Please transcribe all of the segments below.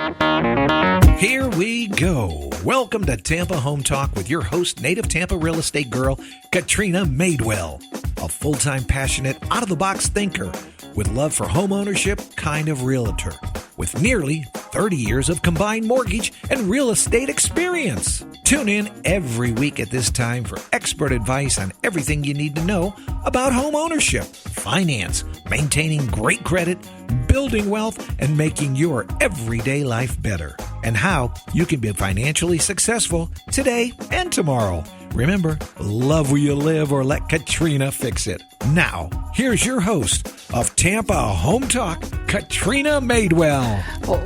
Here we go. Welcome to Tampa Home Talk with your host, native Tampa real estate girl, Katrina Madewell, a full-time passionate, out-of-the-box thinker with love for homeownership kind of realtor with nearly 30 years of combined mortgage and real estate experience. Tune in every week at this time for expert advice on everything you need to know about homeownership, finance, maintaining great credit, building wealth, and making your everyday life better, and how you can be financially successful today and tomorrow. Remember, love where you live or let Katrina fix it. Now, here's your host of Tampa Home Talk, Katrina Madewell.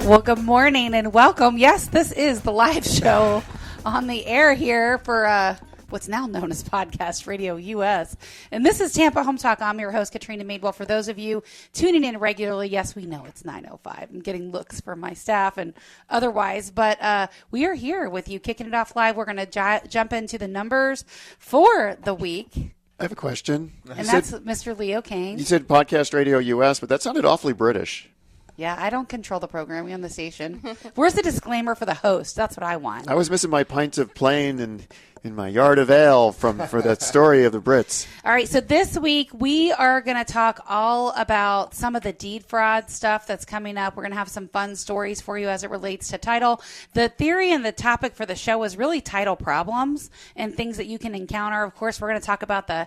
Well, good morning and welcome. Yes, this is the live show on the air here for what's now known as Podcast Radio US. And this is Tampa Home Talk. I'm your host, Katrina Madewell. For those of you tuning in regularly, yes, we know it's 9:05. I'm getting looks from my staff and otherwise, but we are here with you, kicking it off live. We're going to jump into the numbers for the week. I have a question. And that's Mr. Leo Kane. You said Podcast Radio US, but that sounded awfully British. Yeah, I don't control the programming on the station. Where's the disclaimer for the host? That's what I want. I was missing my pints of plain and in my yard of ale for that story of the Brits. All right, so this week we are going to talk all about some of the deed fraud stuff that's coming up. We're going to have some fun stories for you as it relates to title. The theory and the topic for the show is really title problems and things that you can encounter. Of course, we're going to talk about the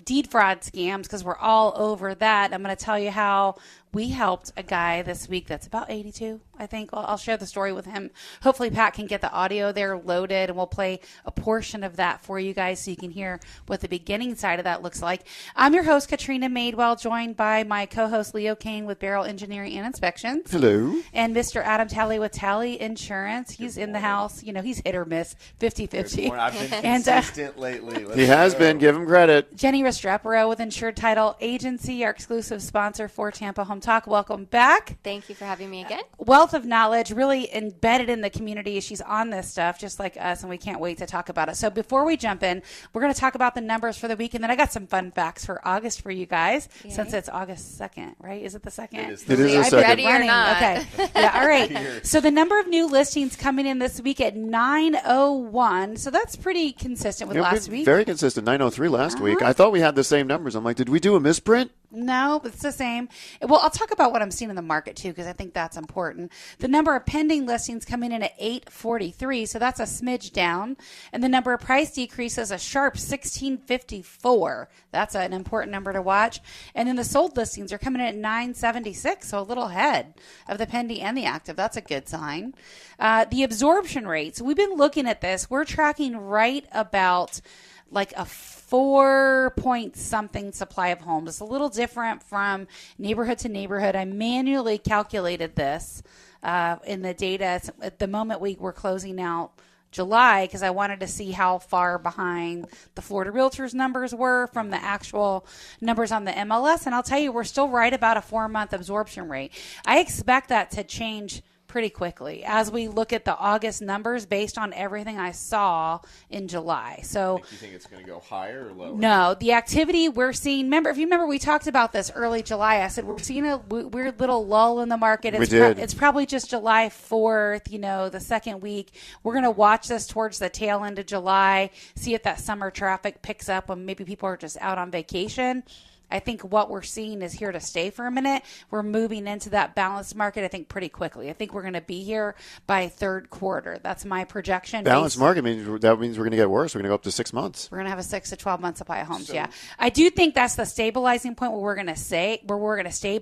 deed fraud scams because we're all over that. I'm going to tell you how we helped a guy this week that's about 82, I think. I'll share the story with him. Hopefully, Pat can get the audio there loaded, and we'll play a portion of that for you guys so you can hear what the beginning side of that looks like. I'm your host, Katrina Madewell, joined by my co-host, Leo Kane with Barrel Engineering and Inspections. Hello. And Mr. Adam Talley with Talley Insurance. He's in the house. You know, he's hit or miss, 50-50. I've been consistent lately. He has been. Give him credit. Jennie Restrepo with Insured Title Agency, our exclusive sponsor for Tampa Home Talk. Welcome back. Thank you for having me again. Wealth of knowledge, really embedded in the community. She's on this stuff just like us, and we can't wait to talk about it. So before we jump in, we're going to talk about the numbers for the week, and then I got some fun facts for August for you guys. Yay. Since it's August 2nd, right? Is it the 2nd? It is the 2nd. Ready or not. Okay. Yeah, all right. So the number of new listings coming in this week at 901. So that's pretty consistent with last week. Very consistent. 903 last week. I thought we had the same numbers. I'm like, did we do a misprint? No, it's the same. Well, I'll talk about what I'm seeing in the market, too, because I think that's important. The number of pending listings coming in at 843, so that's a smidge down. And the number of price decreases a sharp 1654. That's an important number to watch. And then the sold listings are coming in at 976, so a little ahead of the pending and the active. That's a good sign. The absorption rate. So we've been looking at this. We're tracking right about like a 4-point-something supply of homes. It's a little different from neighborhood to neighborhood. I manually calculated this in the data at the moment we were closing out July because I wanted to see how far behind the Florida Realtors numbers were from the actual numbers on the MLS. And I'll tell you, we're still right about a 4-month absorption rate. I expect that to change pretty quickly as we look at the August numbers based on everything I saw in July. So you think it's going to go higher or lower? No, the activity we're seeing, if you remember, we talked about this early July. I said we're seeing a weird little lull in the market. It's probably just July 4th, the second week. We're going to watch this towards the tail end of July, see if that summer traffic picks up when maybe people are just out on vacation. I think what we're seeing is here to stay for a minute. We're moving into that balanced market, I think, pretty quickly. I think we're going to be here by third quarter. That's my projection. Balanced market means we're going to get worse. We're going to go up to 6 months. We're going to have a 6 to 12 month supply of homes. Yeah, I do think that's the stabilizing point where we're going to stay.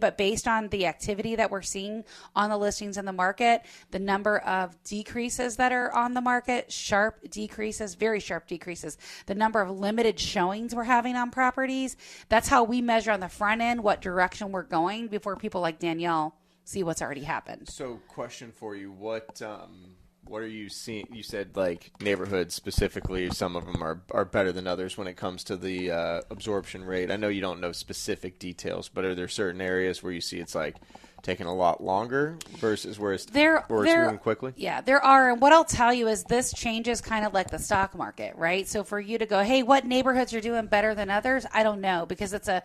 But based on the activity that we're seeing on the listings in the market, the number of decreases that are on the market, sharp decreases, very sharp decreases. The number of limited showings we're having on properties. That's how we measure on the front end what direction we're going before people like Danielle see what's already happened. So question for you, what are you seeing? You said like neighborhoods specifically, some of them are better than others when it comes to the absorption rate. I know you don't know specific details, but are there certain areas where you see it's like taking a lot longer versus where it's moving quickly? Yeah, there are. And what I'll tell you is this changes kind of like the stock market, right? So for you to go, hey, what neighborhoods are doing better than others? I don't know, because it's an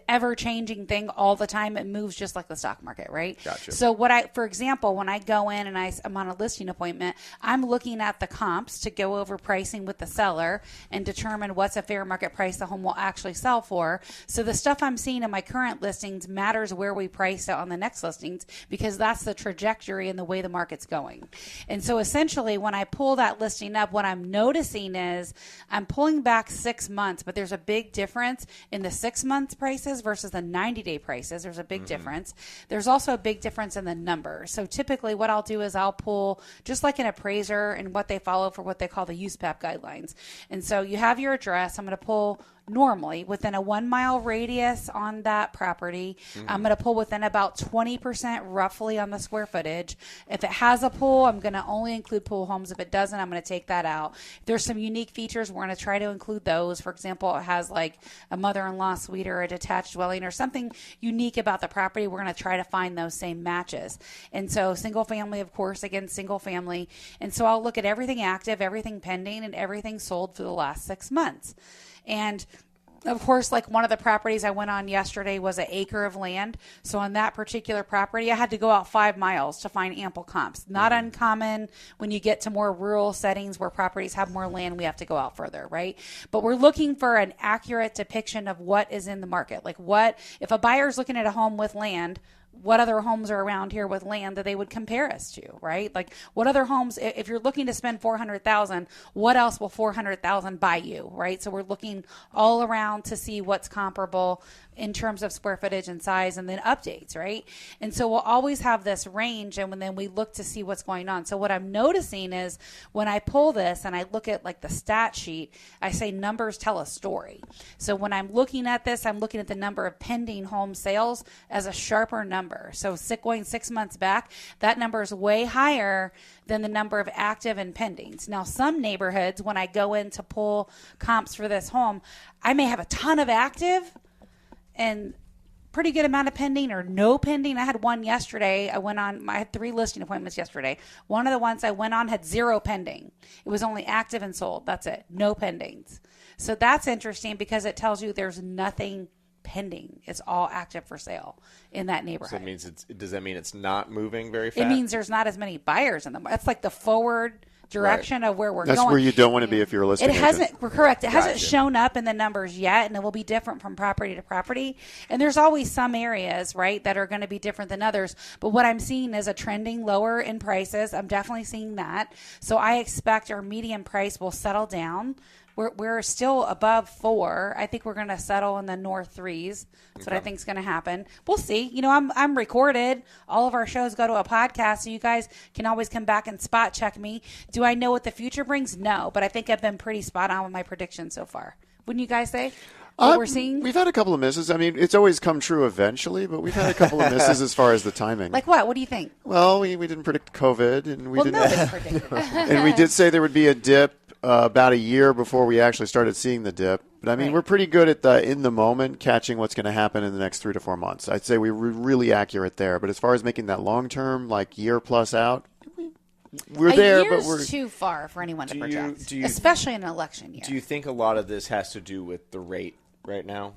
ever-changing thing all the time. It moves just like the stock market, right? Gotcha. So for example, when I go in and I'm on a listing appointment, I'm looking at the comps to go over pricing with the seller and determine what's a fair market price the home will actually sell for. So the stuff I'm seeing in my current listings matters where we price it on the next listings, because that's the trajectory and the way the market's going. And so essentially when I pull that listing up, what I'm noticing is I'm pulling back 6 months, but there's a big difference in the 6 months prices versus the 90-day prices. There's a big difference. There's also a big difference in the numbers. So typically what I'll do is I'll pull just like an appraiser and what they follow for what they call the USPAP guidelines. And so you have your address. I'm going to pull normally within a 1 mile radius on that property. I'm going to pull within about 20% roughly on the square footage. If it has a pool, I'm going to only include pool homes. If it doesn't, I'm going to take that out. If there's some unique features, we're going to try to include those. For example, it has like a mother-in-law suite or a detached dwelling or something unique about the property. We're going to try to find those same matches. And so single family, of course, again, single family. And so I'll look at everything active, everything pending, and everything sold for the last 6 months. And of course, like one of the properties I went on yesterday was an acre of land. So on that particular property, I had to go out 5 miles to find ample comps. Not uncommon when you get to more rural settings where properties have more land, we have to go out further, right? But we're looking for an accurate depiction of what is in the market. Like what, if a buyer's looking at a home with land, what other homes are around here with land that they would compare us to, right? Like what other homes, if you're looking to spend $400,000, what else will $400,000 buy you, right? So we're looking all around to see what's comparable in terms of square footage and size, and then updates, right? And so we'll always have this range, and then we look to see what's going on. So what I'm noticing is when I pull this and I look at like the stat sheet, I say numbers tell a story. So when I'm looking at this, I'm looking at the number of pending home sales as a sharper number. So going 6 months back, that number is way higher than the number of active and pendings. Now, some neighborhoods, when I go in to pull comps for this home, I may have a ton of active and pretty good amount of pending or no pending. I had one yesterday. I had 3 listing appointments yesterday. One of the ones I went on had 0 pending. It was only active and sold. That's it. No pendings. So that's interesting because it tells you there's nothing pending. It's all active for sale in that neighborhood. So does that mean it's not moving very fast? It means there's not as many buyers in them. That's like the forward direction of where we're going. That's where you don't want to be if you're a listing agent. We're correct. It hasn't shown up in the numbers yet, and it will be different from property to property. And there's always some areas, right, that are going to be different than others. But what I'm seeing is a trending lower in prices. I'm definitely seeing that. So I expect our median price will settle down. We're still above 4. I think we're going to settle in the north 3s. That's what I think is going to happen. We'll see. You know, I'm recorded. All of our shows go to a podcast, so you guys can always come back and spot check me. Do I know what the future brings? No, but I think I've been pretty spot on with my predictions so far. Wouldn't you guys say? What we're seeing? We've had a couple of misses. I mean, it's always come true eventually, but we've had a couple of misses as far as the timing. Like what? What do you think? Well, we didn't predict COVID, and nobody predicted it. And we did say there would be a dip about a year before we actually started seeing the dip. But I mean, we're pretty good at in the moment catching what's going to happen in the next 3 to 4 months. I'd say we were really accurate there. But as far as making that long term, like year plus out, we're there. But we're too far for anyone to project, especially in an election year. Do you think a lot of this has to do with the rate right now?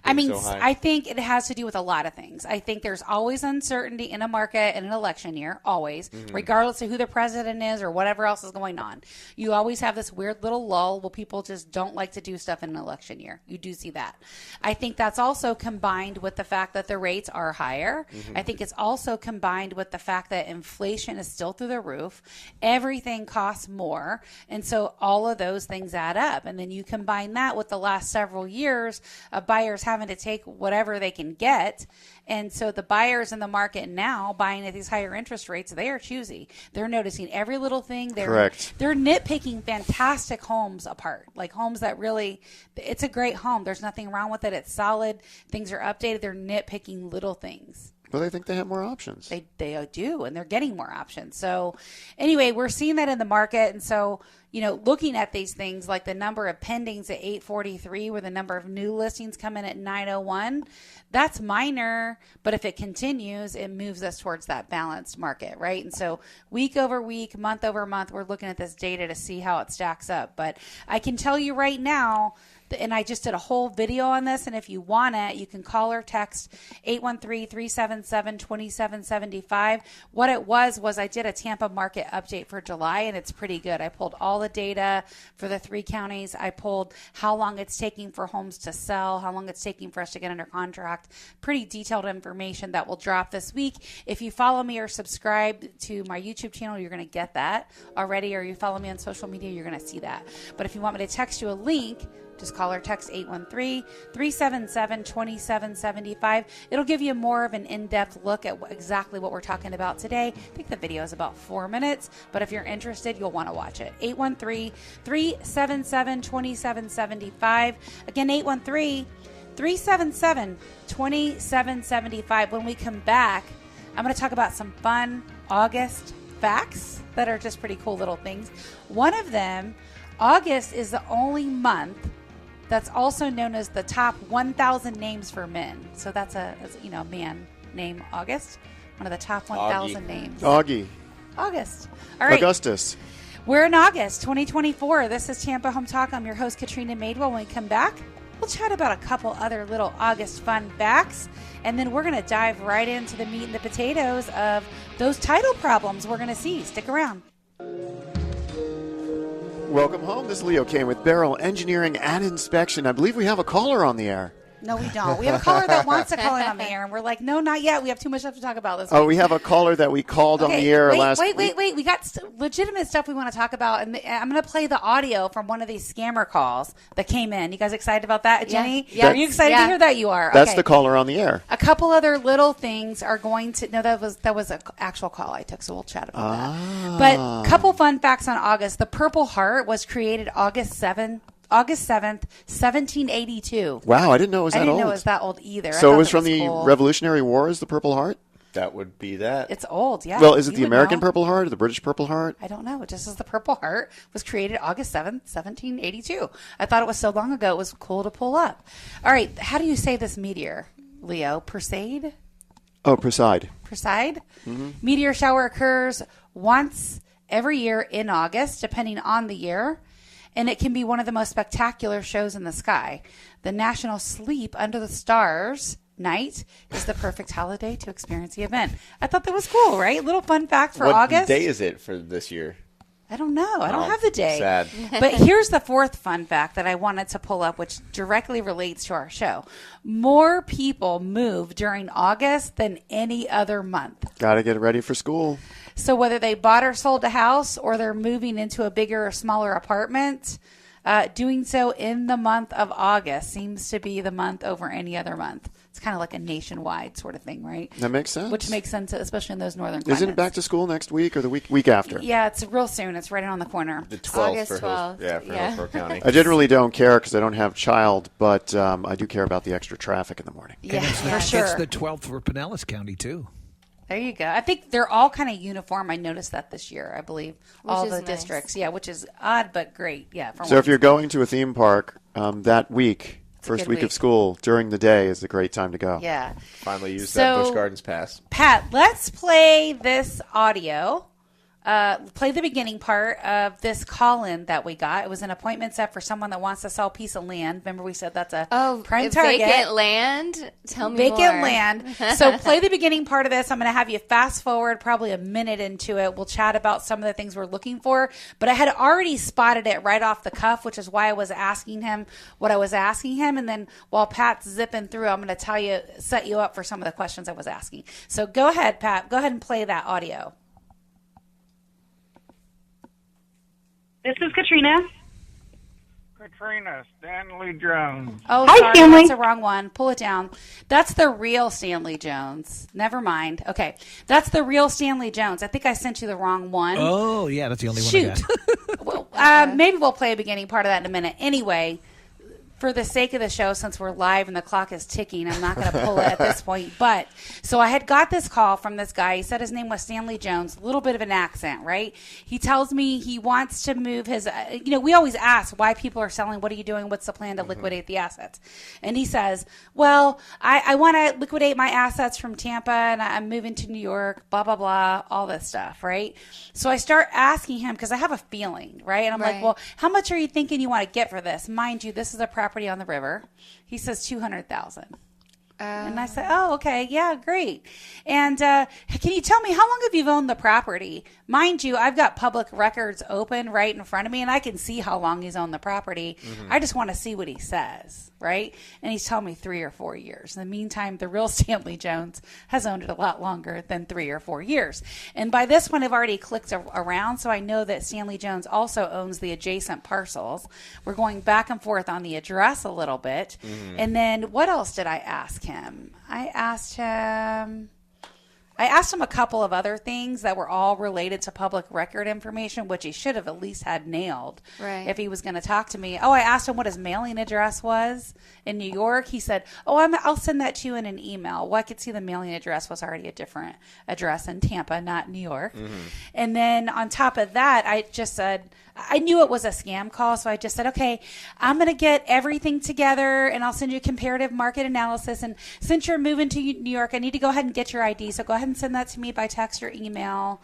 I mean, I think it has to do with a lot of things. I think there's always uncertainty in a market in an election year, always, regardless of who the president is or whatever else is going on. You always have this weird little lull where people just don't like to do stuff in an election year. You do see that. I think that's also combined with the fact that the rates are higher. I think it's also combined with the fact that inflation is still through the roof. Everything costs more. And so all of those things add up. And then you combine that with the last several years of buyers having to take whatever they can get. And so the buyers in the market now buying at these higher interest rates, they are choosy. They're noticing every little thing. Correct. They're nitpicking fantastic homes apart, like homes that really, it's a great home. There's nothing wrong with it. It's solid. Things are updated. They're nitpicking little things. Well, they think they have more options. They do, and they're getting more options. So anyway, we're seeing that in the market. And so, looking at these things like the number of pendings at 843, where the number of new listings come in at 901, that's minor. But if it continues, it moves us towards that balanced market, right? And so week over week, month over month, we're looking at this data to see how it stacks up. But I can tell you right now, and I just did a whole video on this, and if you want it, you can call or text 813-377-2775. What it was I did a Tampa market update for July, and it's pretty good. I pulled all the data for the 3 counties. I pulled how long it's taking for homes to sell, how long it's taking for us to get under contract. Pretty detailed information that will drop this week. If you follow me or subscribe to my YouTube channel, you're going to get that already, or you follow me on social media, you're going to see that. But if you want me to text you a link, just call or text 813-377-2775. It'll give you more of an in-depth look at exactly what we're talking about today. I think the video is about 4 minutes, but if you're interested, you'll want to watch it. 813-377-2775. Again, 813-377-2775. When we come back, I'm going to talk about some fun August facts that are just pretty cool little things. One of them, August is the only month that's also known as the top 1,000 names for men. So that's a man named August. One of the top 1,000 names. Augie. August. All right. Augustus. We're in August 2024. This is Tampa Home Talk. I'm your host, Katrina Madewell. When we come back, we'll chat about a couple other little August fun facts. And then we're going to dive right into the meat and the potatoes of those title problems we're going to see. Stick around. Welcome home. This is Leo Kane with Barrel Engineering and Inspection. I believe we have a caller on the air. No, we don't. We have a caller that wants to call in on the air, and we're like, no, not yet. We have too much stuff to talk about this week. Oh, we have a caller that we called on the air last week. Wait. We got legitimate stuff we want to talk about, and I'm going to play the audio from one of these scammer calls that came in. You guys excited about that, Jenny? Yeah. Are you excited to hear that? You are. That's okay. the caller on the air. A couple other little things are going to. No, that was an actual call I took, so we'll chat about that. But a couple fun facts on August. The Purple Heart was created August 7th, 1782. Wow, I didn't know it was that old. I didn't know it was that old either. So it was from the Revolutionary Wars, the Purple Heart? That would be that. It's old, yeah. Well, is it the American Purple Heart or the British Purple Heart? I don't know. It just says the Purple Heart was created August 7th, 1782. I thought it was so long ago, it was cool to pull up. All right, how do you say this meteor, Leo? Perseid? Oh, Perseid. Perseid? Mm-hmm. Meteor shower occurs once every year in August, depending on the year. And it can be one of the most spectacular shows in the sky. The National Sleep Under the Stars night is the perfect holiday to experience the event. I thought that was cool, right? Little fun fact for August. What day is it for this year? I don't know. I don't have the day. Sad. But here's the fourth fun fact that I wanted to pull up, which directly relates to our show. More people move during August than any other month. Got to get ready for school. So whether they bought or sold a house or they're moving into a bigger or smaller apartment, doing so in the month of August seems to be the month over any other month. It's kind of like a nationwide sort of thing, right? That makes sense. Which makes sense, especially in those northern climates. Isn't it back to school next week or the week after? Yeah, it's real soon. It's right around the corner. The 12th August for 12th. for Hillsborough County. I generally don't care because I don't have child, but I do care about the extra traffic in the morning. Yeah, for It's sure. the 12th for Pinellas County, too. There you go. I think they're all kind of uniform. I noticed that this year, I believe. All is the nice. districts. Yeah, which is odd but great. Yeah. So if you're going to a theme park that week, first good week week. of school, during the day is a great time to go. Yeah. Finally used So- that Busch Gardens pass. Pat, let's play this audio. Play the beginning part of this call-in that we got. It was an appointment set for someone that wants to sell a piece of land. Remember we said that's a prime target. Vacant land? Tell me Vacant more. land. So play the beginning part of this. I'm going to have you fast forward probably a minute into it. We'll chat about some of the things we're looking for. But I had already spotted it right off the cuff, which is why I was asking him what I was asking him. And then while Pat's zipping through, I'm going to set you up for some of the questions I was asking. So go ahead, Pat. Go ahead and play that audio. This is Katrina. Katrina, Stanley Jones. Oh, Hi, sorry, Stanley. that's the wrong one. Pull it down. That's the real Stanley Jones. Never mind. Okay, that's the real Stanley Jones. I think I sent you the wrong one. Oh, yeah, that's the only one Shoot. I got. Maybe we'll play a beginning part of that in a minute. Anyway, for the sake of the show, since we're live and the clock is ticking, I'm not going to pull it at this point. But so I had got this call from this guy. He said his name was Stanley Jones, a little bit of an accent, right? He tells me he wants to move his, we always ask why people are selling. What are you doing? What's the plan to liquidate the assets? And he says, well, I want to liquidate my assets from Tampa and I'm moving to New York, blah, blah, blah, all this stuff, right? So I start asking him because I have a feeling, right? And I'm like, well, how much are you thinking you want to get for this? Mind you, this is a property on the river. He says 200,000. And I said, oh, okay. Yeah, great. And can you tell me, how long have you owned the property? Mind you, I've got public records open right in front of me, and I can see how long he's owned the property. I just want to see what he says, right? And he's telling me 3 or 4 years. In the meantime, the real Stanley Jones has owned it a lot longer than 3 or 4 years. And by this one, I've already clicked around, so I know that Stanley Jones also owns the adjacent parcels. We're going back and forth on the address a little bit. And then what else did I ask him? I asked him a couple of other things that were all related to public record information, which he should have at least had nailed if he was going to talk to me. Oh, I asked him what his mailing address was in New York. He said, I'll send that to you in an email. Well, I could see the mailing address was already a different address in Tampa, not New York. And then on top of that, I just said, I knew it was a scam call, so I just said, okay, I'm going to get everything together, and I'll send you a comparative market analysis. And since you're moving to New York, I need to go ahead and get your ID. So go ahead and send that to me by text or email,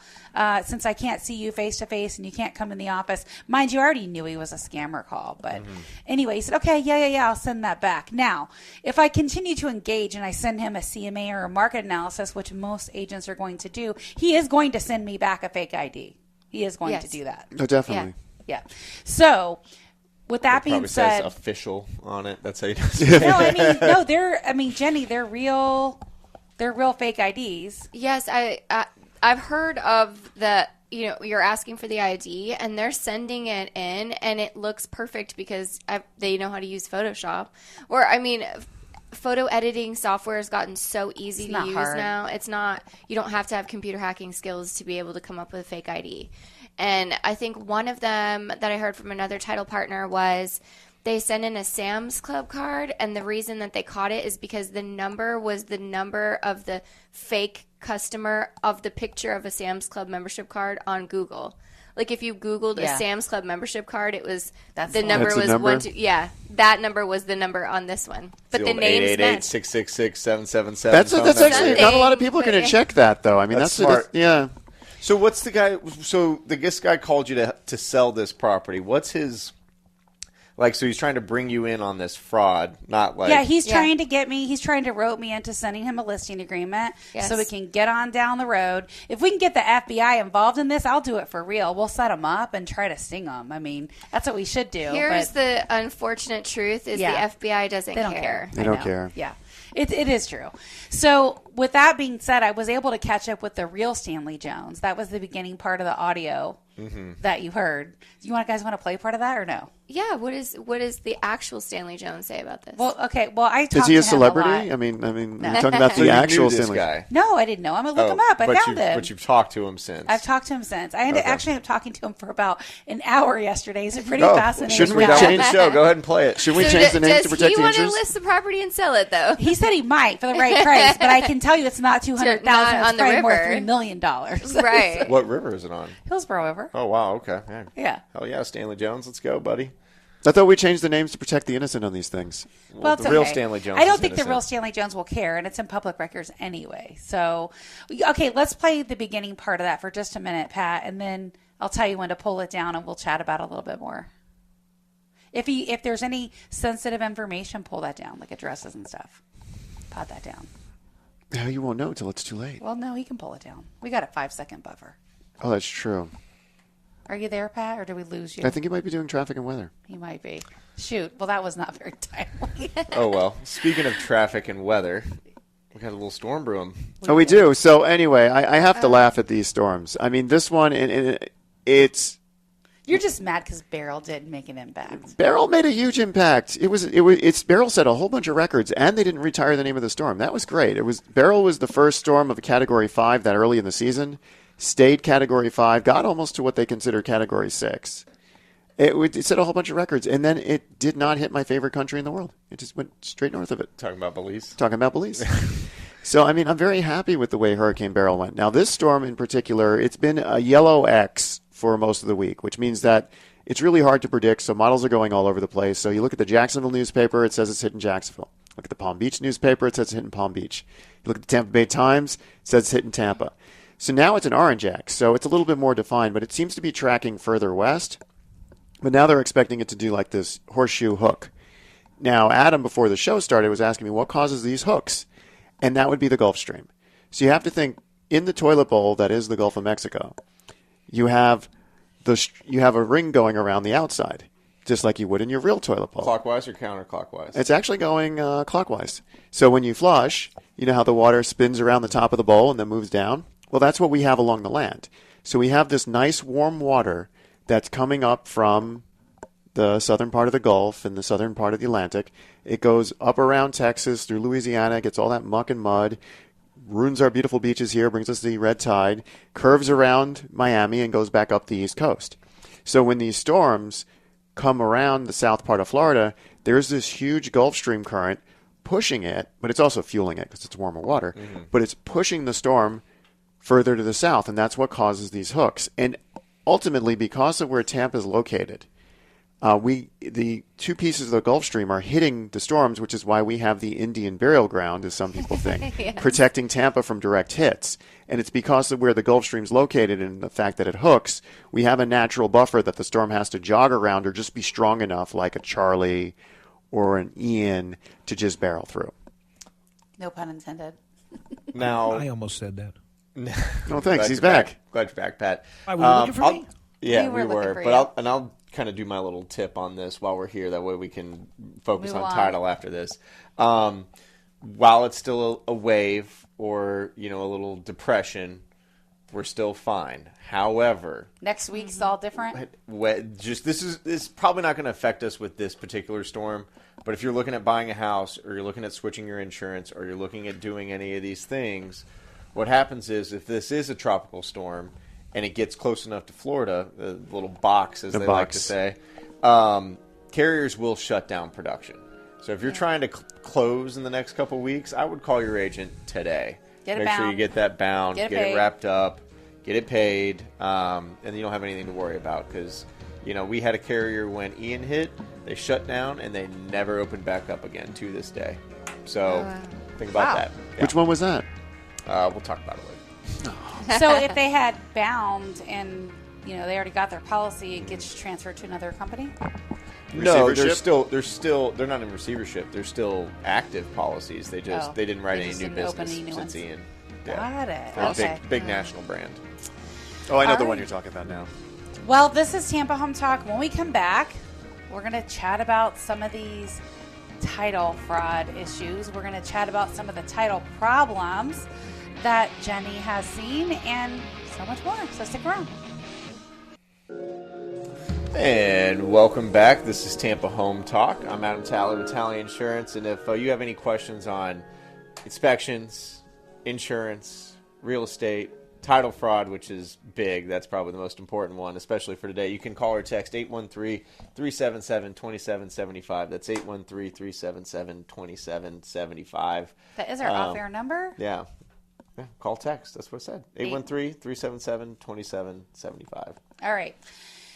since I can't see you face-to-face and you can't come in the office. Mind you, I already knew he was a scammer call. But anyway, he said, okay, yeah, I'll send that back. Now, if I continue to engage and I send him a CMA or a market analysis, which most agents are going to do, he is going to send me back a fake ID. He is going to do that. Oh, definitely. Yeah. So, with that being said, says official on it. That's how you do it. Jenny, they're real fake IDs. Yes, I've heard of the. You're asking for the ID, and they're sending it in, and it looks perfect because they know how to use Photoshop. Photo editing software has gotten so easy to use now. It's not. You don't have to have computer hacking skills to be able to come up with a fake ID. And I think one of them that I heard from another title partner was they sent in a Sam's Club card, and the reason that they caught it is because the number was the number of the fake customer of the picture of a Sam's Club membership card on Google. Like if you Googled a Sam's Club membership card, it was the number was 1 2. Yeah, that number was the number on this one. But the names matched. 888-666-777. That's actually not a lot of people are going to check that though. I mean, that's smart. Yeah. So what's the guy? So this guy called you to sell this property. What's his? So he's trying to bring you in on this fraud, not like... Yeah, he's trying to get me, he's trying to rope me into sending him a listing agreement so we can get on down the road. If we can get the FBI involved in this, I'll do it for real. We'll set them up and try to sting them. I mean, that's what we should do. Here's the unfortunate truth is the FBI doesn't care. They don't care. Yeah. It is true. So with that being said, I was able to catch up with the real Stanley Jones. That was the beginning part of the audio that you heard. Do you guys want to play part of that or no? Yeah. What is the actual Stanley Jones say about this? Well, okay. Well, I talked to him. Is he a celebrity? A lot. I mean, you're talking about the actual Stanley guy. No, I didn't know. I'm gonna look him up. I found him. But you've talked to him since. I've talked to him since. I actually ended up talking to him for about an hour yesterday. He's a pretty fascinating. Shouldn't we guy. change the show? Go ahead and play it. Should we change the name to protect the interest? Does he want to list the property and sell it though? He said he might for the right price, but I can tell you it's not 200,000. It's probably more $3 million. Right. What river is it on? Hillsborough River. Oh wow. Okay. Yeah. Hell yeah, Stanley Jones. Let's go, buddy. I thought we changed the names to protect the innocent on these things. Well, it's the real okay. Stanley Jones. I don't think the real Stanley Jones will care, and it's in public records anyway. So, okay, let's play the beginning part of that for just a minute, Pat, and then I'll tell you when to pull it down, and we'll chat about it a little bit more. If there's any sensitive information, pull that down, like addresses and stuff. Pod that down. Yeah, you won't know until it's too late. Well, no, he can pull it down. We got a 5-second buffer. Oh, that's true. Are you there, Pat, or did we lose you? I think he might be doing traffic and weather. He might be. Shoot. Well, that was not very timely. Oh, well. Speaking of traffic and weather, we got a little storm brewing. We do. So anyway, I have to laugh at these storms. I mean, this one, it's... You're just mad because Beryl didn't make an impact. Beryl made a huge impact. Beryl set a whole bunch of records, and they didn't retire the name of the storm. That was great. Beryl was the first storm of a Category 5 that early in the season. Stayed Category 5, got almost to what they consider Category 6. It set a whole bunch of records, and then it did not hit my favorite country in the world. It just went straight north of it. Talking about Belize? Talking about Belize. So, I mean, I'm very happy with the way Hurricane Beryl went. Now, this storm in particular, it's been a yellow X for most of the week, which means that it's really hard to predict, so models are going all over the place. So you look at the Jacksonville newspaper, it says it's hitting Jacksonville. Look at the Palm Beach newspaper, it says it's hitting Palm Beach. You look at the Tampa Bay Times, it says it's hitting Tampa. So now it's an orange X, so it's a little bit more defined, but it seems to be tracking further west. But now they're expecting it to do like this horseshoe hook. Now, Adam, before the show started, was asking me what causes these hooks, and that would be the Gulf Stream. So you have to think, in the toilet bowl that is the Gulf of Mexico, you have a ring going around the outside, just like you would in your real toilet bowl. Clockwise or counterclockwise? It's actually going clockwise. So when you flush, you know how the water spins around the top of the bowl and then moves down? Well, that's what we have along the land. So we have this nice warm water that's coming up from the southern part of the Gulf and the southern part of the Atlantic. It goes up around Texas through Louisiana, gets all that muck and mud, ruins our beautiful beaches here, brings us the red tide, curves around Miami, and goes back up the East Coast. So when these storms come around the south part of Florida, there's this huge Gulf Stream current pushing it, but it's also fueling it because it's warmer water, but it's pushing the storm further to the south, and that's what causes these hooks. And ultimately, because of where Tampa is located, the two pieces of the Gulf Stream are hitting the storms, which is why we have the Indian burial ground, as some people think, Yes. protecting Tampa from direct hits. And it's because of where the Gulf Stream's located and the fact that it hooks, we have a natural buffer that the storm has to jog around or just be strong enough, like a Charlie or an Ian, to just barrel through. No pun intended. Now, I almost said that. No, thanks. He's back. Glad you're back, Pat. Why, were you looking for me? Yeah, We were we looking were. for But you. I'll kind of do my little tip on this while we're here. That way we can focus Move on on. title after this. While it's still a wave or a little depression, we're still fine. However, Next week's all different. this is probably not going to affect us with this particular storm. But if you're looking at buying a house, or you're looking at switching your insurance, or you're looking at doing any of these things, what happens is if this is a tropical storm and it gets close enough to Florida, the little box, as they like to say, carriers will shut down production. So if you're trying to close in the next couple of weeks, I would call your agent today. Get it Make sure you bound. get that bound, Get it get it paid. wrapped up, get it paid, and you don't have anything to worry about because, we had a carrier when Ian hit, they shut down and they never opened back up again to this day. So think about Wow. that. Yeah. Which one was that? We'll talk about it later. So if they had bound and they already got their policy, it gets transferred to another company. No, Receivership? they're not in receivership. They're still active policies. They didn't write They any just new didn't open business any new since ones. Ian. Got it. They're a Okay. big national brand. Oh, I know All the one right. you're talking about now. Well, this is Tampa Home Talk. When we come back, we're going to chat about some of these title fraud issues. We're going to chat about some of the title problems that Jennie has seen and so much more. So stick around. And welcome back. This is Tampa Home Talk. I'm Adam Talley with Talley Insurance. And if you have any questions on inspections, insurance, real estate, title fraud, which is big, that's probably the most important one, especially for today, you can call or text 813-377-2775. That's 813-377-2775. That is our off-air number. Yeah. Call text. That's what it said. 813-377-2775. All right.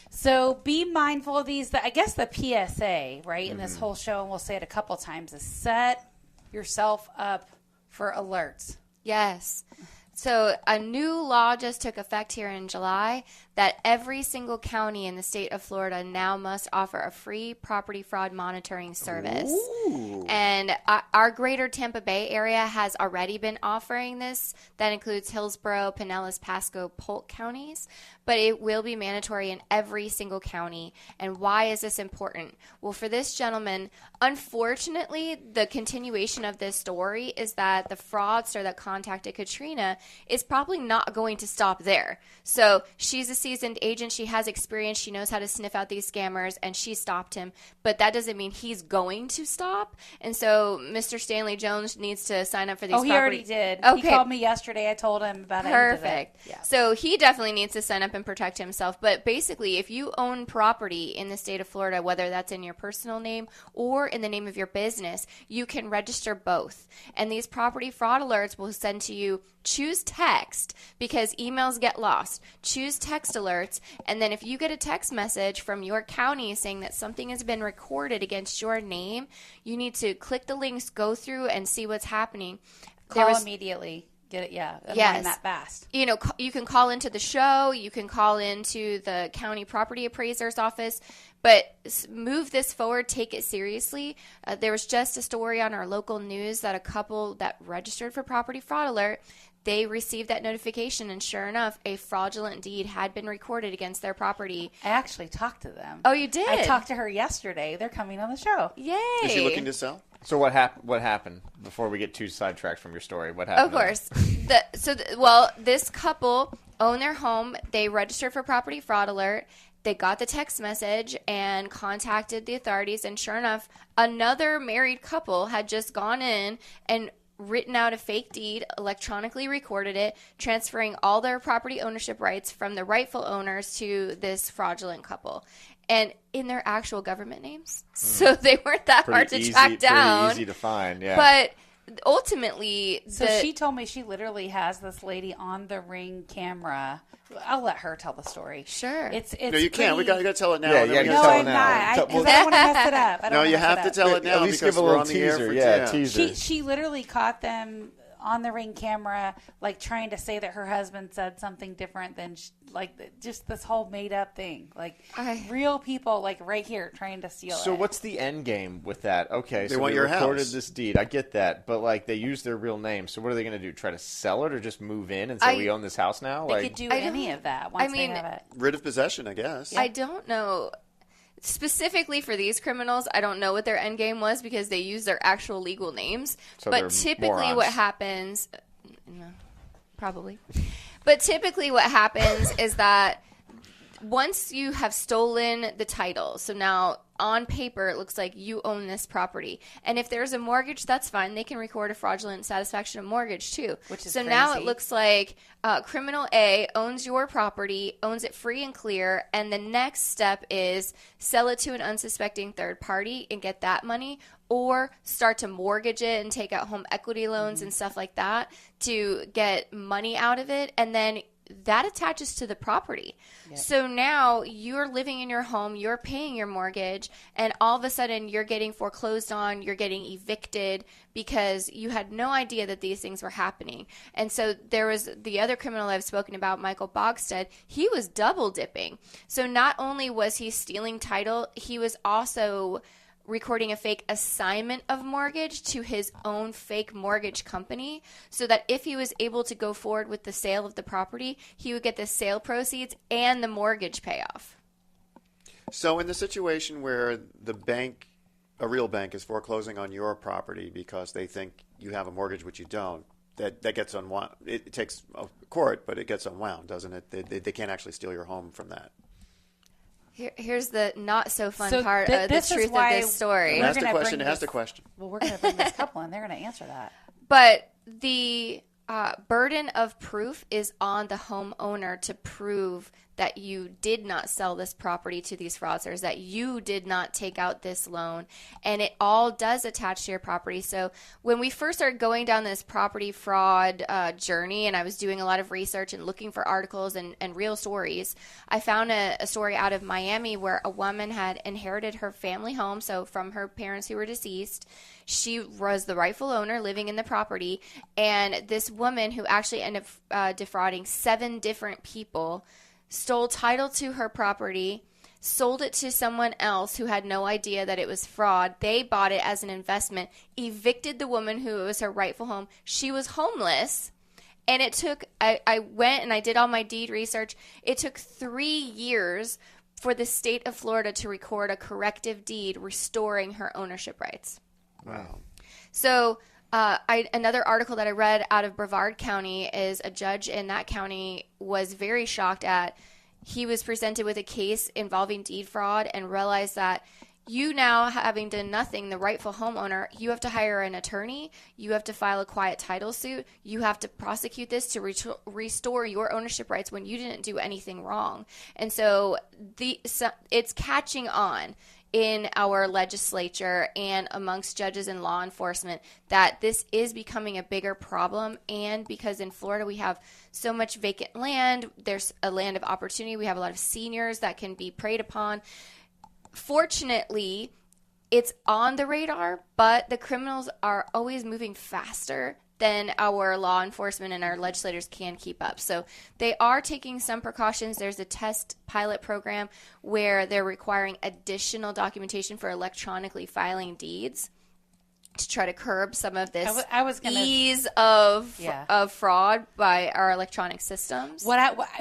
So be mindful of these. I guess the PSA, right, in this whole show, and we'll say it a couple times, is set yourself up for alerts. Yes. So a new law just took effect here in July that every single county in the state of Florida now must offer a free property fraud monitoring service. Ooh. And our greater Tampa Bay area has already been offering this. That includes Hillsborough, Pinellas, Pasco, Polk counties. But it will be mandatory in every single county. And why is this important? Well, for this gentleman, unfortunately, the continuation of this story is that the fraudster that contacted Katrina is probably not going to stop there. So she's a seasoned agent. She has experience. She knows how to sniff out these scammers, and she stopped him. But that doesn't mean he's going to stop. And so Mr. Stanley Jones needs to sign up for these Oh, he already did. Okay. He called me yesterday. I told him about it. Perfect. Yeah. So he definitely needs to sign up and protect himself. But basically, if you own property in the state of Florida, whether that's in your personal name or in the name of your business, you can register both. And these property fraud alerts will send to you, choose text because emails get lost. Choose text alerts. And then if you get a text message from your county saying that something has been recorded against your name, you need to click the links, go through and see what's happening. Call immediately. Get it? Yeah. Yes. That fast. You know, you can call into the show. You can call into the county property appraiser's office. But move this forward. Take it seriously. There was just a story on our local news that a couple that registered for property fraud alert, they received that notification, and sure enough, a fraudulent deed had been recorded against their property. I actually talked to them. Oh, you did? I talked to her yesterday. They're coming on the show. Yay. Is she looking to sell? So what happened before we get too sidetracked from your story? What happened? Of course. Well, this couple own their home. They registered for property fraud alert. They got the text message and contacted the authorities. And sure enough, another married couple had just gone in and written out a fake deed, electronically recorded it, transferring all their property ownership rights from the rightful owners to this fraudulent couple. And in their actual government names. So they weren't that hard to track down. Pretty easy to find, yeah. But ultimately... she told me she literally has this lady on the Ring camera. I'll let her tell the story. Sure. It's No, you can't. We got to tell it now. Yeah, and you then we gotta gotta No, tell tell it it I'm now. not. Because I don't want to mess it up. I don't No, wanna you mess have it to up. tell it now At least because give a we're little on the air teaser. for Yeah, teaser. She literally caught them on the Ring camera, like trying to say that her husband said something different than just this whole made up thing. Like real people, like right here, trying to steal it. So what's the end game with that? Okay, so want they your recorded house. this deed. I get that, but like they use their real name. So what are they going to do? Try to sell it or just move in and say we own this house now? They could do any of that once they have it. Writ of possession, I guess. I don't know. Specifically for these criminals, I don't know what their end game was because they use their actual legal names. So but they're typically morons. what happens... No, probably. But typically what happens is that once you have stolen the title, so now on paper it looks like you own this property. And if there's a mortgage, that's fine. They can record a fraudulent satisfaction of mortgage too. Which is so crazy. now it looks like criminal A owns your property, owns it free and clear, and the next step is sell it to an unsuspecting third party and get that money, or start to mortgage it and take out home equity loans and stuff like that to get money out of it. And then that attaches to the property. Yep. So now you're living in your home, you're paying your mortgage, and all of a sudden you're getting foreclosed on, you're getting evicted because you had no idea that these things were happening. And so there was the other criminal I've spoken about, Michael Bogstead, he was double dipping. So not only was he stealing title, he was also recording a fake assignment of mortgage to his own fake mortgage company so that if he was able to go forward with the sale of the property, he would get the sale proceeds and the mortgage payoff. So in the situation where the bank, a real bank, is foreclosing on your property because they think you have a mortgage which you don't, that gets unwound. It takes a court, but it gets unwound, doesn't it? They can't actually steal your home from that. Here's the not so fun So part of the this is truth of why this story. Ask the gonna question. bring Ask this- the question. Well, we're going to bring this couple in. They're going to answer that. But the burden of proof is on the homeowner to prove that you did not sell this property to these fraudsters, that you did not take out this loan, and it all does attach to your property. So when we first started going down this property fraud journey, and I was doing a lot of research and looking for articles and real stories, I found a story out of Miami where a woman had inherited her family home, so from her parents who were deceased. She was the rightful owner living in the property, and this woman who actually ended up defrauding 7 different people stole title to her property, sold it to someone else who had no idea that it was fraud. They bought it as an investment, evicted the woman who was her rightful home. She was homeless, and it took, I went and I did all my deed research. It took 3 years for the state of Florida to record a corrective deed restoring her ownership rights. Wow. So Another article that I read out of Brevard County is a judge in that county was very shocked at, he was presented with a case involving deed fraud and realized that you now, having done nothing, the rightful homeowner, you have to hire an attorney, you have to file a quiet title suit, you have to prosecute this to restore your ownership rights when you didn't do anything wrong. And so it's catching on in our legislature and amongst judges and law enforcement that this is becoming a bigger problem. And because in Florida we have so much vacant land, there's a land of opportunity, we have a lot of seniors that can be preyed upon. Fortunately, it's on the radar, but the criminals are always moving faster than our law enforcement and our legislators can keep up. So they are taking some precautions. There's a test pilot program where they're requiring additional documentation for electronically filing deeds to try to curb some of this ease of fraud by our electronic systems.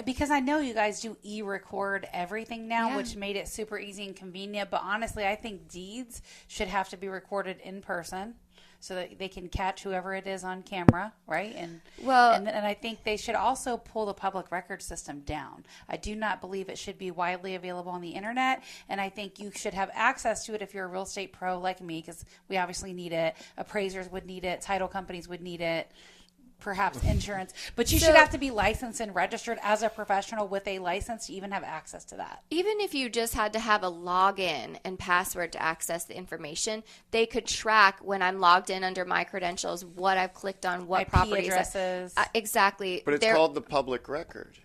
Because I know you guys do e-record everything now, which made it super easy and convenient. But honestly, I think deeds should have to be recorded in person so that they can catch whoever it is on camera, right? And I think they should also pull the public record system down. I do not believe it should be widely available on the internet, and I think you should have access to it if you're a real estate pro like me, because we obviously need it. Appraisers would need it. Title companies would need it. Perhaps insurance, but you should have to be licensed and registered as a professional with a license to even have access to that. Even if you just had to have a login and password to access the information, they could track when I'm logged in under my credentials, what I've clicked on, what IP properties. Addresses. Exactly. But it's called the public record.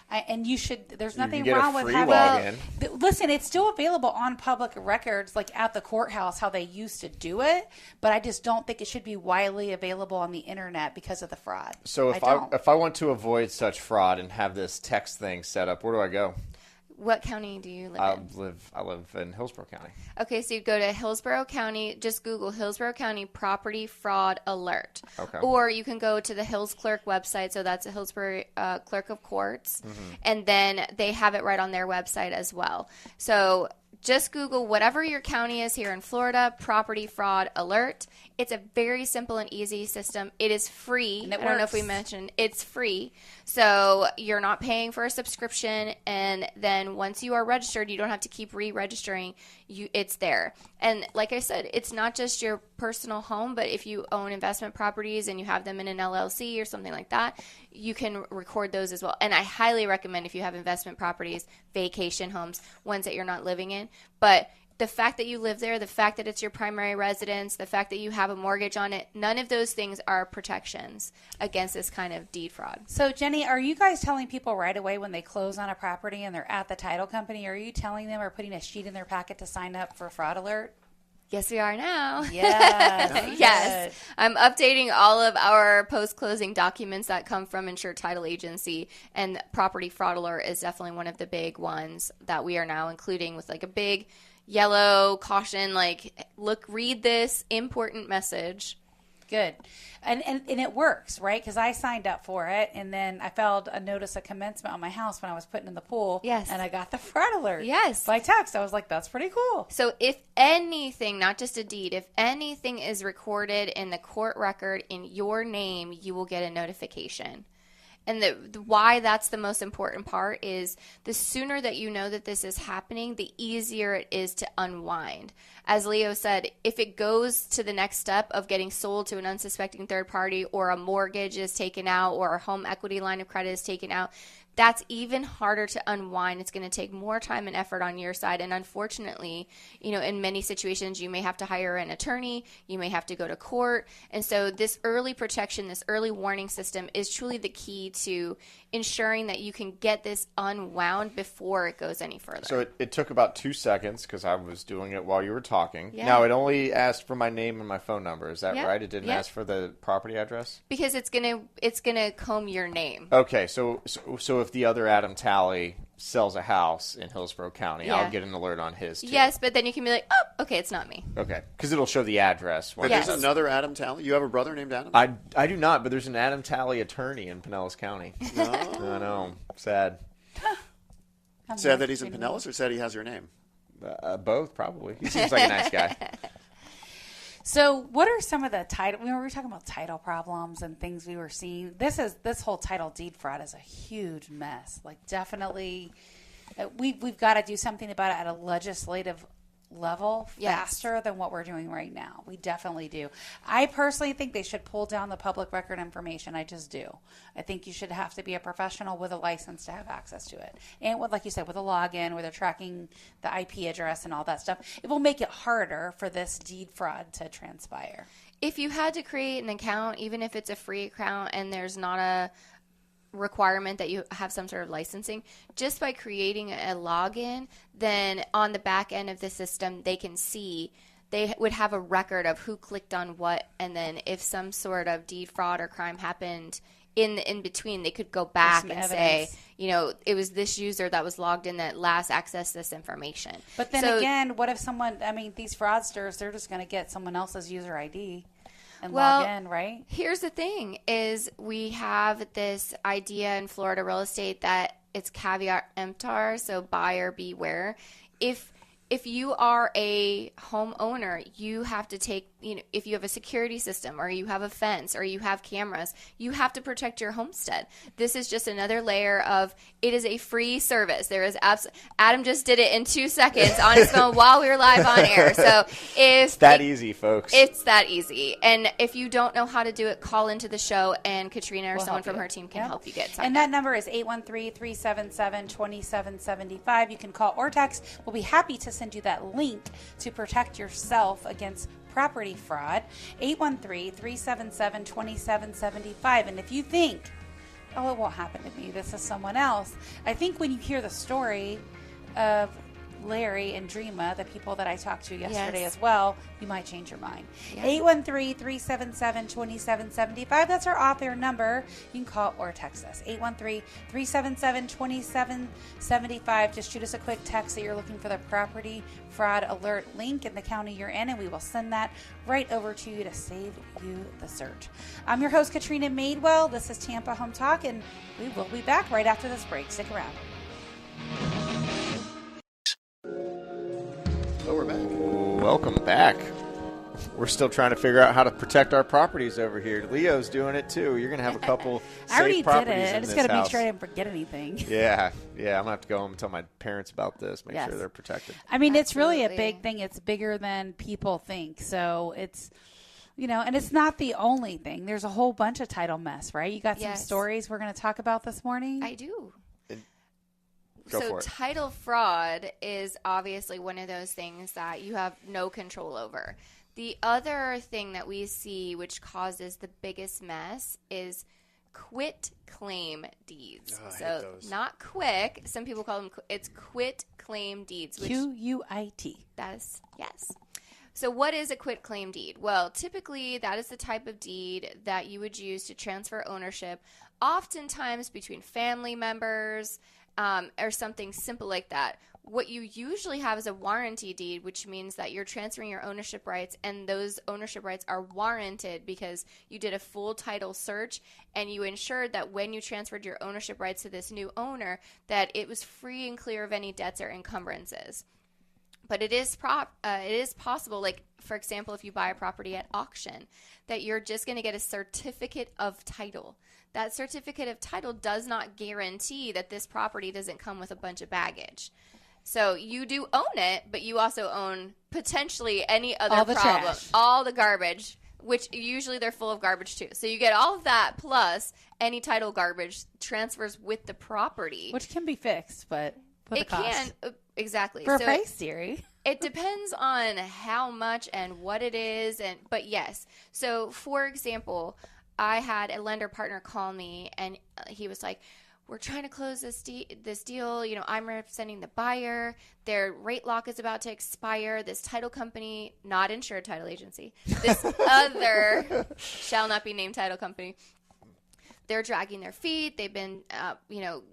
And you should. There's nothing get wrong a with free having. login. Listen, it's still available on public records, like at the courthouse, how they used to do it. But I just don't think it should be widely available on the internet because of the fraud. So if I want to avoid such fraud and have this text thing set up, where do I go? What county do you live in? I live in Hillsborough County. Okay, so you go to Hillsborough County, just Google Hillsborough County Property Fraud Alert. Okay. Or you can go to the Hills Clerk website, so that's a Hillsborough Clerk of Courts, and then they have it right on their website as well. So just Google whatever your county is here in Florida, Property Fraud Alert. It's a very simple and easy system. It is free. And it I don't know if we works. mentioned it's free. So you're not paying for a subscription. And then once you are registered, you don't have to keep re-registering. It's there. And like I said, it's not just your personal home, but if you own investment properties and you have them in an LLC or something like that, you can record those as well. And I highly recommend if you have investment properties, vacation homes, ones that you're not living in. But the fact that you live there, the fact that it's your primary residence, the fact that you have a mortgage on it, none of those things are protections against this kind of deed fraud. So, Jenny, are you guys telling people right away when they close on a property and they're at the title company, are you telling them or putting a sheet in their packet to sign up for fraud alert? Yes, we are now. Yes. Yes. I'm updating all of our post-closing documents that come from Insured Title Agency, and Property Fraud Alert is definitely one of the big ones that we are now including with like a big yellow caution, like, look, read this important message. Good. And it works, right? Because I signed up for it, and then I filed a notice of commencement on my house when I was putting in the pool. Yes. And I got the fraud alert. Yes. By text. I was like, that's pretty cool. So if anything, not just a deed, if anything is recorded in the court record in your name, you will get a notification. And why that's the most important part is the sooner that you know that this is happening, the easier it is to unwind. As Leo said, if it goes to the next step of getting sold to an unsuspecting third party, or a mortgage is taken out, or a home equity line of credit is taken out, that's even harder to unwind. It's going to take more time and effort on your side. And unfortunately, in many situations, you may have to hire an attorney. You may have to go to court. And so this early protection, this early warning system is truly the key to ensuring that you can get this unwound before it goes any further. So it took about 2 seconds because I was doing it while you were talking. Yeah. Now, it only asked for my name and my phone number. Is that Yeah. right? It didn't Yeah. ask for the property address? Because it's gonna comb your name. Okay, so if the other Adam Talley sells a house in Hillsborough County, Yeah. I'll get an alert on his too. Yes, but then you can be like, oh, okay, it's not me. Okay, because it'll show the address. But Yes. there's another Adam Talley? You have a brother named Adam? I do not, but there's an Adam Talley attorney in Pinellas County. No. I know. Sad. Sad that he's in Pinellas, or sad he has your name? Both, probably. He seems like a nice guy. So what are some of the title, we were talking about title problems and things we were seeing. This whole title deed fraud is a huge mess. Like definitely we've got to do something about it at a legislative level faster than what we're doing right now. We definitely do. I personally think they should pull down the public record information. I just do. I think you should have to be a professional with a license to have access to it. And with, like you said, with a login where they're tracking the IP address and all that stuff, it will make it harder for this deed fraud to transpire. If you had to create an account, even if it's a free account and there's not a requirement that you have some sort of licensing, just by creating a login, then on the back end of the system they can see, they would have a record of who clicked on what, and then if some sort of deed fraud or crime happened in between, they could go back and say, it was this user that was logged in that last accessed this information. But then again, what if someone, these fraudsters, they're just going to get someone else's user ID and log in, right? Here's the thing is we have this idea in Florida real estate that it's caveat emptor, so buyer beware. If you are a homeowner, you have to take, if you have a security system or you have a fence or you have cameras, you have to protect your homestead. This is just another layer of, it is a free service. There is Adam just did it in 2 seconds on his phone while we were live on air. So it's that easy, folks. It's that easy. And if you don't know how to do it, call into the show and Katrina or someone from her team can help you get signed up. And that number is 813-377-2775. You can call or text. We'll be happy to send you that link to protect yourself against property fraud. 813-377-2775. And if you think, oh, it won't happen to me, this is someone else, I think when you hear the story of Larry and Dreama, the people that I talked to yesterday as well, you might change your mind. 813-377-2775. That's our off-air number. You can call or text us. 813-377-2775. Just shoot us a quick text that you're looking for the property fraud alert link in the county you're in, and we will send that right over to you to save you the search. I'm your host, Katrina Madewell. This is Tampa Home Talk, and we will be back right after this break. Stick around. Oh, we're back. Welcome back. We're still trying to figure out how to protect our properties over here. Leo's doing it too. You're going to have a couple safe properties in this house. I just got to make sure I didn't forget anything. Yeah. I'm going to have to go home and tell my parents about this, make sure they're protected. It's really a big thing. It's bigger than people think. So it's, and it's not the only thing. There's a whole bunch of title mess, right? You got some stories we're going to talk about this morning? I do. So title fraud is obviously one of those things that you have no control over. The other thing that we see which causes the biggest mess is quit claim deeds. Oh, I hate those. Not quick. Some people call them, it's quit claim deeds. QUIT. Yes. So what is a quit claim deed? Well, typically that is the type of deed that you would use to transfer ownership, oftentimes between family members, or something simple like that. What you usually have is a warranty deed, which means that you're transferring your ownership rights, and those ownership rights are warranted because you did a full title search and you ensured that when you transferred your ownership rights to this new owner, that it was free and clear of any debts or encumbrances. But it is possible, like, for example, if you buy a property at auction, that you're just going to get a certificate of title. That certificate of title does not guarantee that this property doesn't come with a bunch of baggage. So you do own it, but you also own potentially any other problem. Trash. All the garbage, which usually they're full of garbage too. So you get all of that plus any title garbage transfers with the property. Which can be fixed, but with it can. Exactly. For a price, Siri. It depends on how much and what it is. But yes. So for example, I had a lender partner call me and he was like, we're trying to close this deal. I'm representing the buyer. Their rate lock is about to expire. This title company, not insured title agency, this other shall not be named title company, they're dragging their feet. They've been,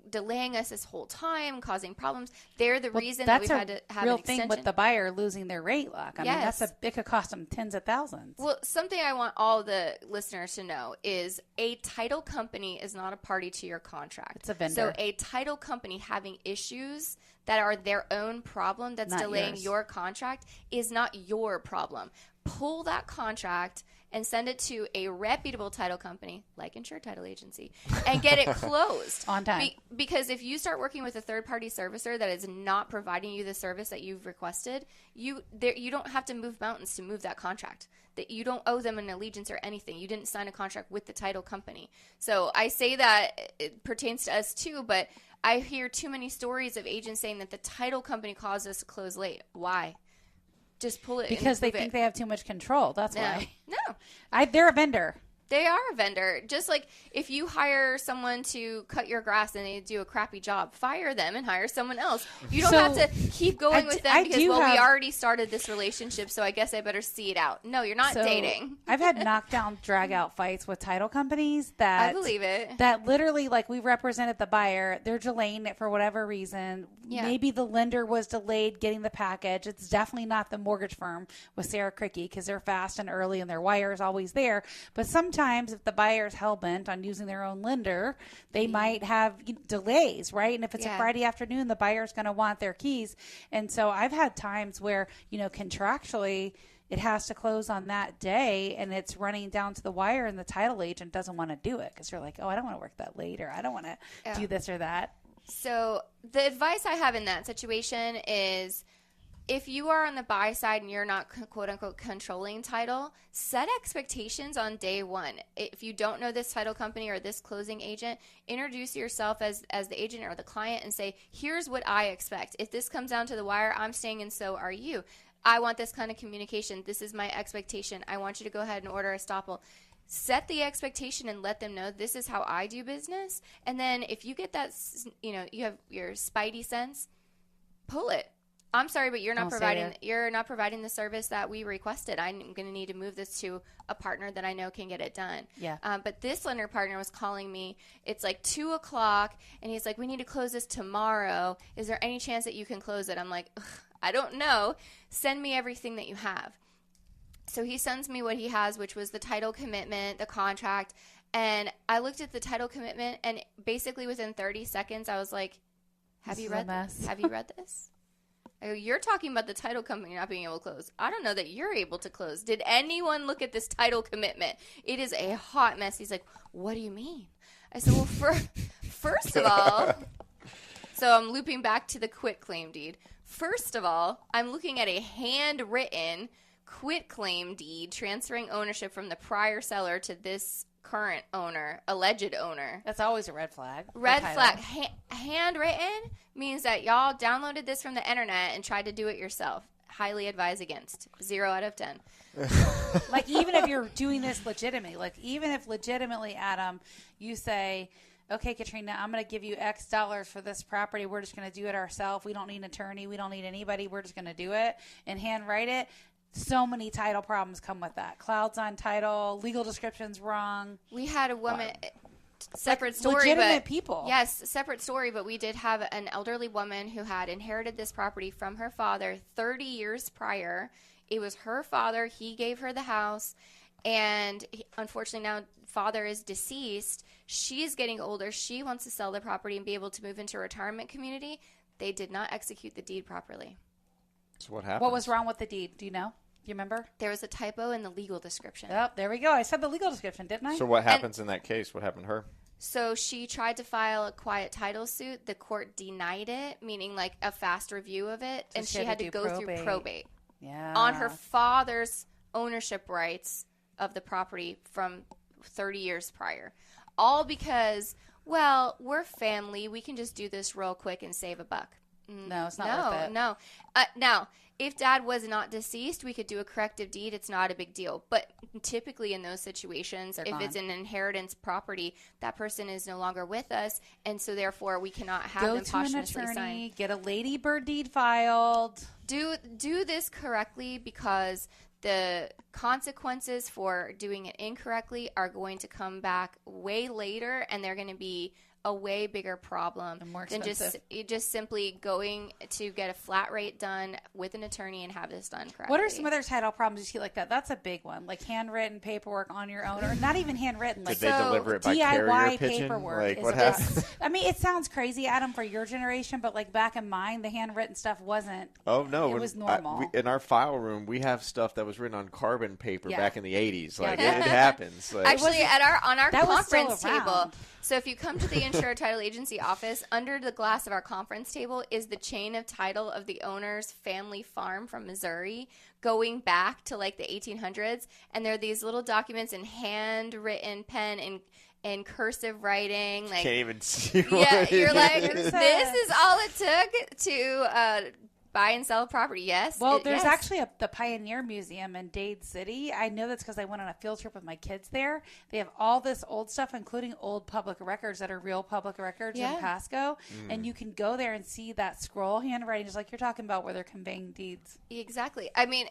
delaying us this whole time, causing problems. They're the reason that we've had to have an extension. That's a real thing with the buyer losing their rate lock. I mean, it could cost them tens of thousands. Well, something I want all the listeners to know is a title company is not a party to your contract. It's a vendor. So a title company having issues that are their own problem that's not delaying yours. Your contract is not your problem. pull that contract and send it to a reputable title company like Insured Title Agency and get it closed on time. Because if you start working with a third-party servicer that is not providing you the service that you've requested, you don't have to move mountains to move that contract. That you don't owe them an allegiance or anything. You didn't sign a contract with the title company. So I say that it pertains to us too, but I hear too many stories of agents saying that the title company caused us to close late. Why? Just pull it because they think they have too much control. That's why. No. They're a vendor. They are a vendor. Just like if you hire someone to cut your grass and they do a crappy job, fire them and hire someone else. You don't have to keep going with them because, we already started this relationship, so I guess I better see it out. No, you're not dating. I've had knockdown, drag-out fights with title companies that... I believe it. That literally, like, we represented the buyer. They're delaying it for whatever reason. Yeah. Maybe the lender was delayed getting the package. It's definitely not the mortgage firm with Sarah Cricky because they're fast and early and their wire is always there. But sometimes if the buyer's hell-bent on using their own lender, they might have delays, right? And if it's a Friday afternoon, the buyer's going to want their keys. And so I've had times where, contractually, it has to close on that day and it's running down to the wire and the title agent doesn't want to do it because you're like, oh, I don't want to work that late or I don't want to do this or that. So the advice I have in that situation is, if you are on the buy side and you're not quote unquote controlling title, set expectations on day one. If you don't know this title company or this closing agent, introduce yourself as the agent or the client and say, here's what I expect. If this comes down to the wire, I'm staying and so are you. I want this kind of communication. This is my expectation. I want you to go ahead and order a estoppel. Set the expectation and let them know this is how I do business. And then if you get that, you have your spidey sense, pull it. I'm sorry, but you're not providing the service that we requested. I'm going to need to move this to a partner that I know can get it done. Yeah. But this lender partner was calling me. It's like 2:00, and he's like, "We need to close this tomorrow. Is there any chance that you can close it?" I'm like, I don't know. Send me everything that you have. So he sends me what he has, which was the title commitment, the contract, and I looked at the title commitment, and basically within 30 seconds, I was like, "Have you read this? Have you read this?" You're talking about the title company not being able to close. I don't know that you're able to close. Did anyone look at this title commitment? It is a hot mess. He's like, what do you mean? I said, well, first of all, so I'm looping back to the quitclaim deed. First of all, I'm looking at a handwritten quitclaim deed transferring ownership from the prior seller to this current owner, alleged owner. That's always a red flag. Red flag. Handwritten means that y'all downloaded this from the internet and tried to do it yourself. Highly advise against. 0 out of 10. Like, even if you're doing this legitimately, even if legitimately, Adam, you say, okay, Katrina, I'm going to give you X dollars for this property. We're just going to do it ourselves. We don't need an attorney. We don't need anybody. We're just going to do it and handwrite it. So many title problems come with that. Clouds on title, legal descriptions wrong. We had a woman, separate story. Legitimate people. Yes, separate story, but we did have an elderly woman who had inherited this property from her father 30 years prior. It was her father. He gave her the house. And unfortunately now father is deceased. She's getting older. She wants to sell the property and be able to move into a retirement community. They did not execute the deed properly. So what happened? What was wrong with the deed? Do you know? Do you remember? There was a typo in the legal description. Oh, there we go. I said the legal description, didn't I? So what happens in that case? What happened to her? So she tried to file a quiet title suit. The court denied it, meaning like a fast review of it. So and she had to go through probate. Yeah. On her father's ownership rights of the property from 30 years prior. All because, well, we're family. We can just do this real quick and save a buck. No, it's not worth it. No. Now, if dad was not deceased, we could do a corrective deed. It's not a big deal. But typically in those situations, if it's an inheritance property, that person is no longer with us. And so therefore we cannot have them posthumously sign. Get a ladybird deed filed. Do this correctly, because the consequences for doing it incorrectly are going to come back way later, and they're going to be a way bigger problem And more than just simply going to get a flat rate done with an attorney and have this done correctly. What are some other title problems you see like that? That's a big one, like handwritten paperwork on your own, or not even handwritten. Like Did they deliver it by carrier DIY pigeon? paperwork. Like, is what a happened? I mean, it sounds crazy, Adam, for your generation, but like back in mine, the handwritten stuff wasn't. Oh no, it was normal. In our file room, we have stuff that was written on carbon paper Yeah. back in the 80s. Like Yeah. it happens. Like, Actually, on our that was still conference table. around. So if you come to the insurer title agency office, under the glass of our conference table is the chain of title of the owner's family farm from Missouri, going back to like the 1800s. And there are these little documents in handwritten pen and cursive writing. Like, can't even see. yeah, you're like, There's this is all it took to buy and sell a property. Yes. Well, there's yes. actually the Pioneer Museum in Dade City. I know that's because I went on a field trip with my kids there. They have all this old stuff, including old public records that are real public records Yeah. in Pasco. And you can go there and see that scroll handwriting, just like you're talking about, where they're conveying deeds. Exactly. I mean,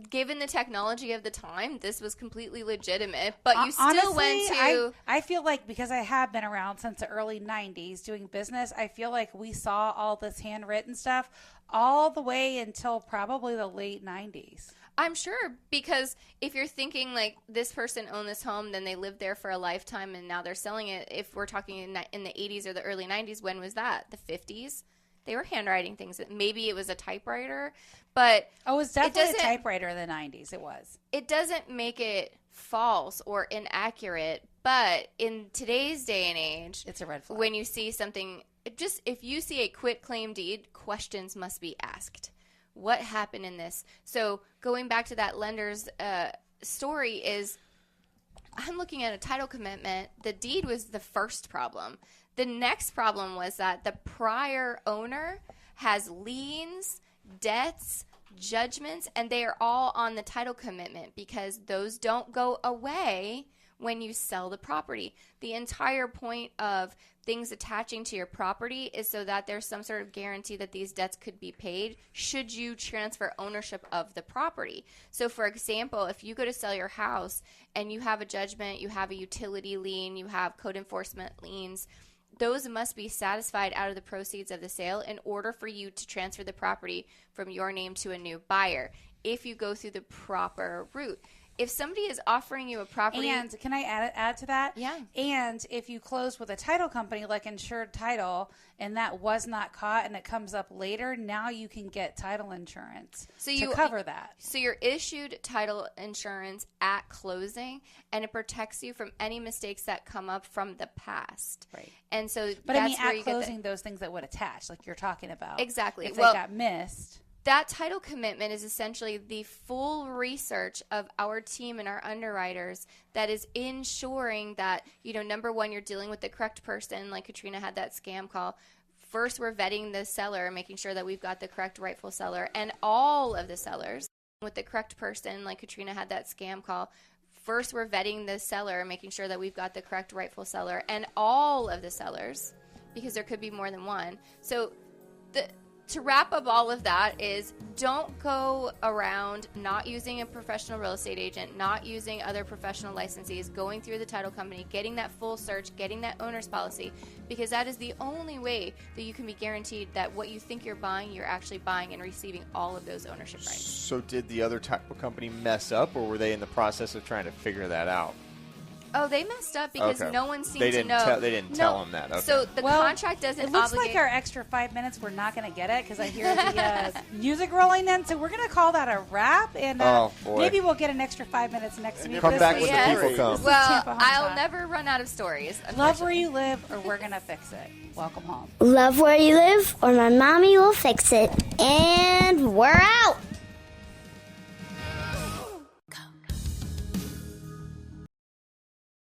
given the technology of the time, this was completely legitimate, but you still Honestly, went to... I feel like because I have been around since the early 90s doing business, I feel like we saw all this handwritten stuff all the way until probably the late 90s. I'm sure, because if you're thinking like this person owned this home, then they lived there for a lifetime and now they're selling it. If we're talking in the 80s or the early 90s, when was that? The 50s? They were handwriting things. Maybe it was a typewriter, but Oh, it was definitely a typewriter in the 90s. It was. It doesn't make it false or inaccurate, but in today's day and age, It's a red flag. when you see something, just if you see a quit claim deed, questions must be asked. What happened in this? So going back to that lender's story is, I'm looking at a title commitment. The deed was the first problem. The next problem was that the prior owner has liens, debts, judgments, and they are all on the title commitment because those don't go away when you sell the property. The entire point of things attaching to your property is so that there's some sort of guarantee that these debts could be paid should you transfer ownership of the property. So for example, if you go to sell your house and you have a judgment, you have a utility lien, you have code enforcement liens, those must be satisfied out of the proceeds of the sale in order for you to transfer the property from your name to a new buyer if you go through the proper route. If somebody is offering you a property... And can I add to that? Yeah. And if you close with a title company like Insured Title and that was not caught and it comes up later, now you can get title insurance to cover that. So you're issued title insurance at closing, and it protects you from any mistakes that come up from the past. Right. And so But that's I mean, where at you closing, those things that would attach, like you're talking about. Exactly. If Well, they got missed... That title commitment is essentially the full research of our team and our underwriters that is ensuring that, number one, you're dealing with the correct person, like Katrina had that scam call. First, we're vetting the seller, making sure that we've got the correct rightful seller, and all of the sellers with the correct person, like Katrina had that scam call. First, we're vetting the seller, making sure that we've got the correct rightful seller, and all of the sellers, because there could be more than one. So to wrap up all of that is, don't go around not using a professional real estate agent, not using other professional licensees, going through the title company, getting that full search, getting that owner's policy, because that is the only way that you can be guaranteed that what you think you're buying, you're actually buying and receiving all of those ownership rights. So did the other title company mess up, or were they in the process of trying to figure that out? Oh, they messed up because Okay. no one seemed They to didn't know. they didn't tell them that. Okay. So the contract doesn't It looks obligate. like our extra 5 minutes, we're not going to get it because I hear the music rolling in. So we're going to call that a wrap. And Oh, boy. maybe we'll get an extra 5 minutes next week. come This back week. when the Yes. people come. This is Well, Tampa Home I'll Talk. never run out of stories. Love where you live or we're going to fix it. Welcome home. Love where you live, or my mommy will fix it. And we're out.